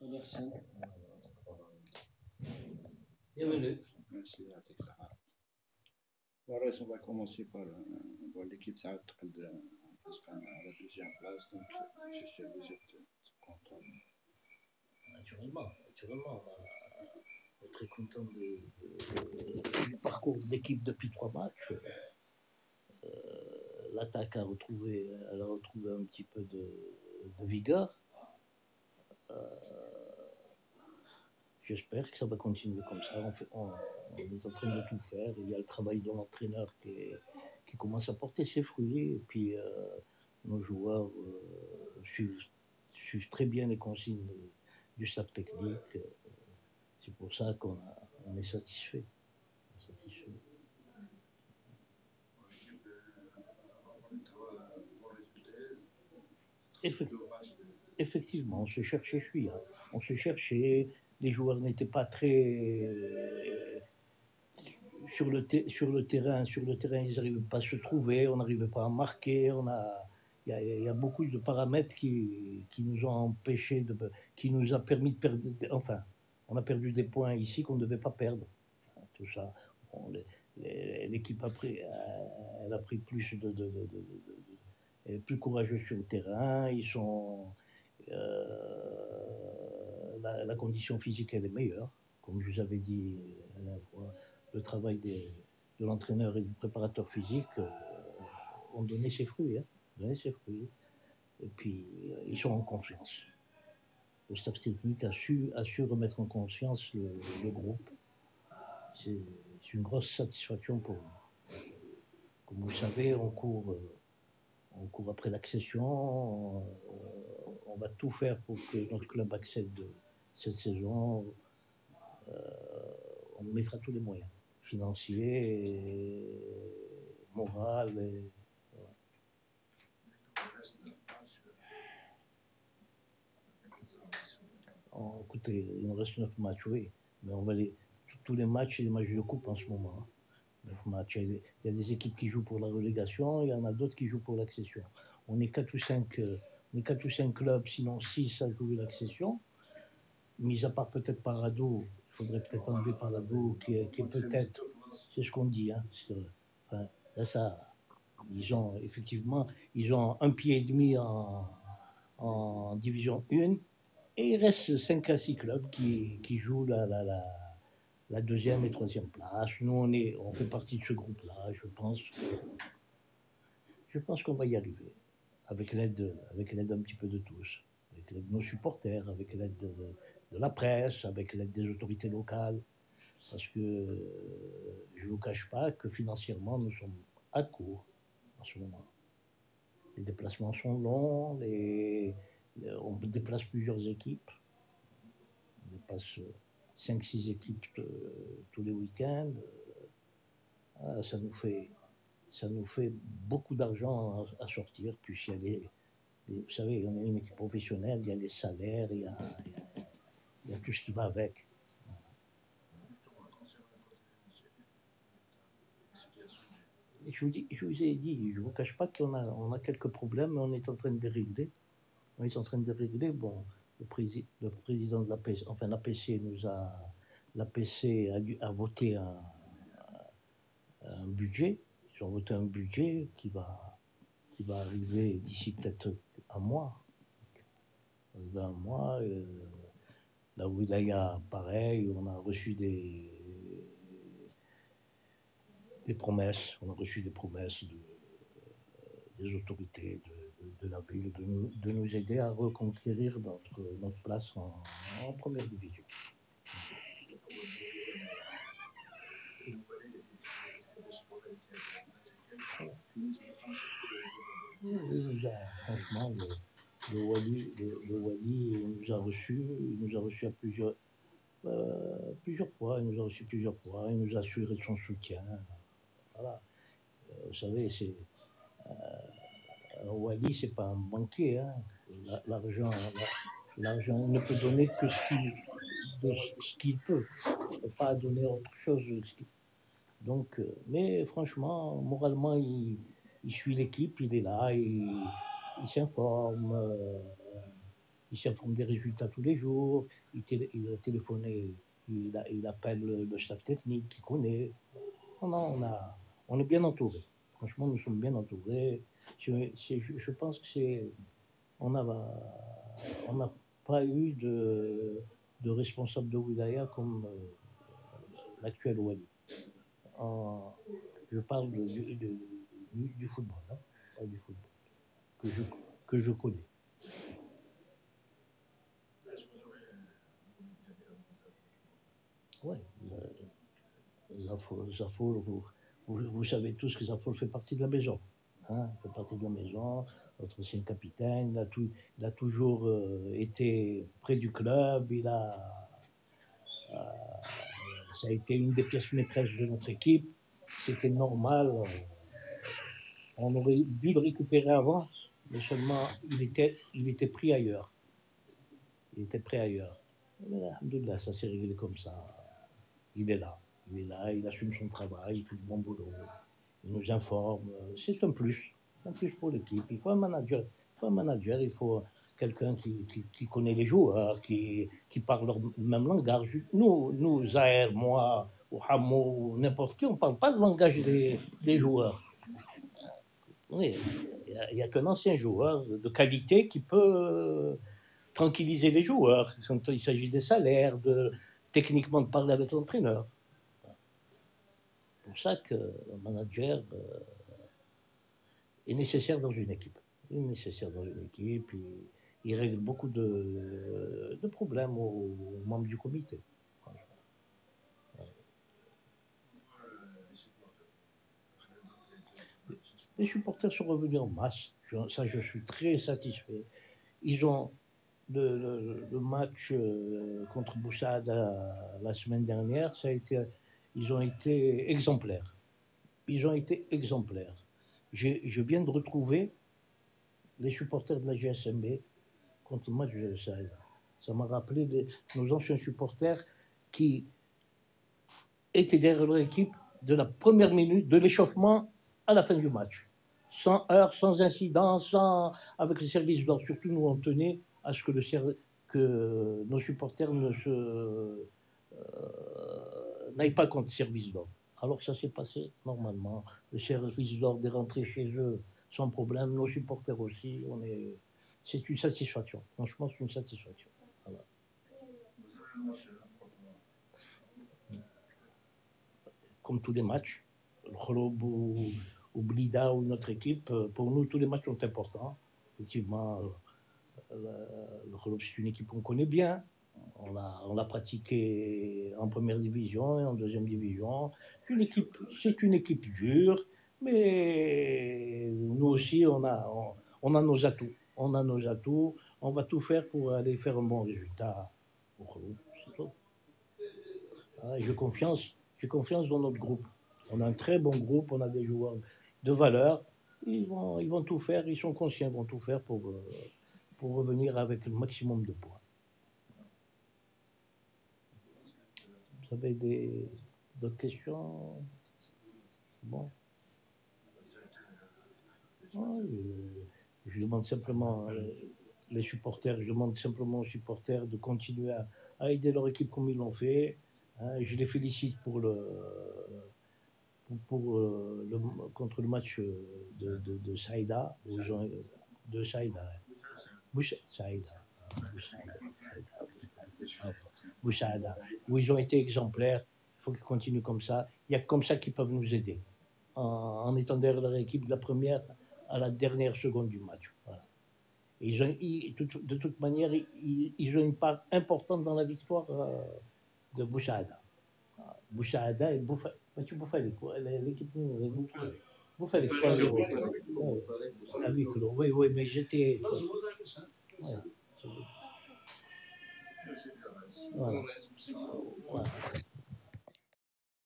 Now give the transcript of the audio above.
Merci. Bienvenue. Merci, يعطيك الصحة. الرئيس on va commencer par l'équipe ساعات تقل على deuxième place donc c'est sûr vous êtes content. Naturellement, on est très content du parcours de l'équipe depuis 3 matchs. L'attaque a retrouvé un petit peu de vigueur. J'espère que ça va continuer comme ça. On est en train de tout faire. Il y a le travail de l'entraîneur qui commence à porter ses fruits. Et puis, nos joueurs suivent très bien les consignes du staff technique. C'est pour ça qu'on est satisfait. Effectivement, on se cherchait, on se cherchait, les joueurs n'étaient pas très sur le terrain, ils n'arrivaient pas à se trouver, on n'arrivait pas à marquer, il y a beaucoup de paramètres qui nous ont empêché, qui nous a permis de perdre, enfin, on a perdu des points ici qu'on ne devait pas perdre, tout ça. Bon, l'équipe elle a pris plus elle est plus courageuse sur le terrain, la condition physique elle est meilleure, comme je vous avais dit la dernière fois. Le travail de l'entraîneur et du préparateur physique ont donné ses fruits, Et puis ils sont en confiance. Le staff technique a su remettre en confiance le groupe. C'est une grosse satisfaction pour nous. Comme vous savez, on court après l'accession. On va tout faire pour que notre club accède cette saison. On mettra tous les moyens, financiers, moraux. Écoutez, il nous reste 9 matchs, oui. Mais on va tous les matchs, c'est des matchs de coupe en ce moment. 9 matchs. Il y a des équipes qui jouent pour la relégation, il y en a d'autres qui jouent pour l'accession. On est 4 ou 5 clubs, sinon 6 à jouer l'accession. Mis à part peut-être Parado, il faudrait peut-être enlever Parado, qui est peut-être, c'est ce qu'on dit, enfin, là, ça, ils ont un pied et demi en division 1, et il reste 5 à 6 clubs qui jouent la deuxième et troisième place. Nous, on fait partie de ce groupe-là, je pense qu'on va y arriver, avec l'aide un petit peu de tous, avec l'aide de nos supporters, avec l'aide de la presse, avec l'aide des autorités locales, parce que je ne vous cache pas que financièrement, nous sommes à court en ce moment. Les déplacements sont longs, on déplace plusieurs équipes, on déplace 5-6 équipes tous les week-ends. Ça nous fait beaucoup d'argent à sortir, puis vous savez, on est une équipe professionnelle, il y a les salaires, il y a tout ce qui va avec. Et je vous ai dit, je ne vous cache pas qu'on a quelques problèmes, mais on est en train de les régler. Bon, le président de l'APC, enfin l'APC a voté un budget. Ils ont voté un budget qui va arriver d'ici peut-être un mois. La wilaya, pareil, on a reçu des promesses. On a reçu des promesses des autorités de la ville de nous aider à reconquérir notre place en première division. Franchement, le Wali nous a reçus, à plusieurs fois, il nous a assuré de son soutien. Voilà. Vous savez, Wali, c'est pas un banquier. L'argent, il ne peut donner que ce qu'il peut. Il ne peut pas donner autre chose. Donc, mais franchement, moralement, il suit l'équipe, il est là, il s'informe, il il s'informe des résultats tous les jours, il a téléphoné, il appelle le staff technique qu'il connaît. On est bien entouré. Franchement, nous sommes bien entourés. Je pense que on n'a pas eu de responsable de wilaya comme l'actuel Wali. Je parle du football, hein, pas du football, que je connais. Oui, Zafol, vous savez tous que Zafol fait partie de la maison. Hein, il fait partie de la maison, notre ancien capitaine, il a toujours été près du club, ça a été une des pièces maîtresses de notre équipe, c'était normal, on aurait dû le récupérer avant, mais seulement il était pris ailleurs. Il était prêt ailleurs. Mais alhamdoulilah, ça s'est réglé comme ça. Il est là, il assume son travail, il fait du bon boulot, il nous informe. C'est un plus pour l'équipe. Il faut un manager, il faut quelqu'un qui connaît les joueurs, qui parle le même langage. Nous, Zahir, moi, ou Hamou, ou n'importe qui, on ne parle pas le langage des joueurs. Oui, il n'y a qu'un ancien joueur de qualité qui peut tranquilliser les joueurs quand il s'agit des salaires, techniquement de parler avec l'entraîneur. C'est pour ça que le manager est nécessaire dans une équipe. Il règle beaucoup de problèmes aux membres du comité. Les supporters sont revenus en masse. Ça, je suis très satisfait. Ils ont le match contre Boussada la semaine dernière, ils ont été exemplaires. Je viens de retrouver les supporters de la GSMB contre le match de Saïda. Ça m'a rappelé nos anciens supporters qui étaient derrière leur équipe de la première minute de l'échauffement à la fin du match. Sans heurts, sans incidents, avec les services d'ordre. Surtout, nous, on tenait à ce que nos supporters n'aillent pas contre le service d'ordre. Alors que ça s'est passé normalement. Le service d'ordre est rentré chez eux sans problème. Nos supporters aussi. C'est une satisfaction. Franchement, c'est une satisfaction. Voilà. Comme tous les matchs, le Kholob ou Blida ou notre équipe, pour nous, tous les matchs sont importants. Effectivement, le Kholob, c'est une équipe qu'on connaît bien. On l'a pratiqué en première division et en deuxième division. C'est une équipe dure, mais nous aussi, on a nos atouts. On va tout faire pour aller faire un bon résultat au Kholob. C'est tout. J'ai confiance dans notre groupe. On a un très bon groupe, on a des joueurs de valeur. Ils vont tout faire, ils sont conscients, ils vont tout faire pour revenir avec le maximum de points. Vous avez d'autres questions? Bon. Je demande simplement aux supporters de continuer à aider leur équipe comme ils l'ont fait. Je les félicite contre le match de Saïda, Boussada, où ils ont été exemplaires. Il faut qu'ils continuent comme ça. Il n'y a comme ça qu'ils peuvent nous aider, en étant derrière leur équipe de la première à la dernière seconde du match. Voilà. De toute manière, ils ont une part importante dans la victoire de Boussada. Boussada et Boufalik, l'équipe Boufalik. Oui, mais j'étais. Ouais. Voilà.